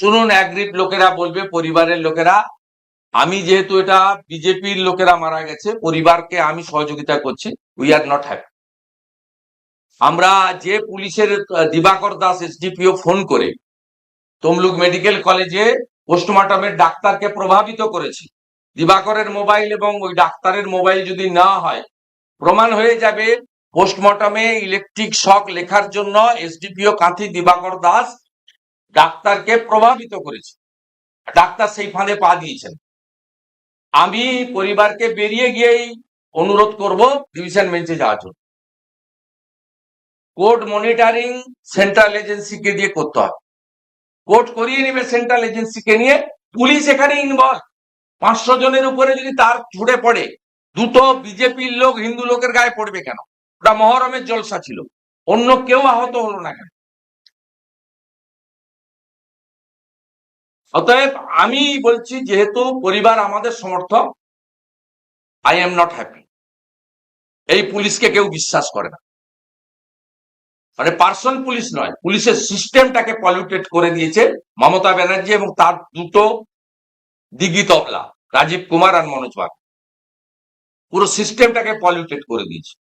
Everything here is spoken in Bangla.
শুনুন, এক গ্রিপ লোকেরা বলবে, পরিবারের লোকেরা, আমি যেহেতু এটা বিজেপির লোকেরা মারা গেছে, পরিবারকে আমি সহযোগিতা করছি, উই আর নট হ্যাপি। আমরা যে পুলিশের দিবাকর দাস এসডিপিও ফোন করে তমলুক মেডিকেল কলেজে পোস্টমর্টমের ডাক্তারকে প্রভাবিত করেছি, দিবাকরের মোবাইল এবং ওই ডাক্তারের মোবাইল যদি না হয়, প্রমাণ হয়ে যাবে পোস্টমর্টমে ইলেকট্রিক শক লেখার জন্য এসডিপিও কাঁথি দিবাকর দাস ডাক্তারকে প্রভাবিত করেছে। ডাক্তার সেই ফাঁদে পা দিয়েছেন। আমি পরিবারকে বেরিয়ে গিয়েই অনুরোধ করব ডিভিশন বেঞ্চে যাওয়ার জন্য। কোর্ট মনিটরিং সেন্ট্রাল এজেন্সিকে দিয়ে করতে হবে, কোর্ট করিয়ে নেবে সেন্ট্রাল এজেন্সিকে নিয়ে। পুলিশ এখানে ইনভলভ। 500 জনের উপরে যদি তার ছুড়ে পড়ে, দুটো বিজেপির লোক হিন্দু লোকের গায়ে পড়বে কেন? ওটা মহরমের জলসা ছিল, অন্য কেউ আহত হলো না কেন? অতএব আমি বলছি, যেহেতু পরিবার আমাদের সমর্থক, আই এম নট হ্যাপি। এই পুলিশকে কেউ বিশ্বাস করে না, মানে পার্সন পুলিশ নয়, পুলিশের সিস্টেমটাকে পলিউটেড করে দিয়েছে মমতা ব্যানার্জি এবং তার দুটো দিঘি তবলা, রাজীব কুমার আর মনোজ বাগ। পুরো সিস্টেমটাকে পলিউটেড করে দিয়েছে।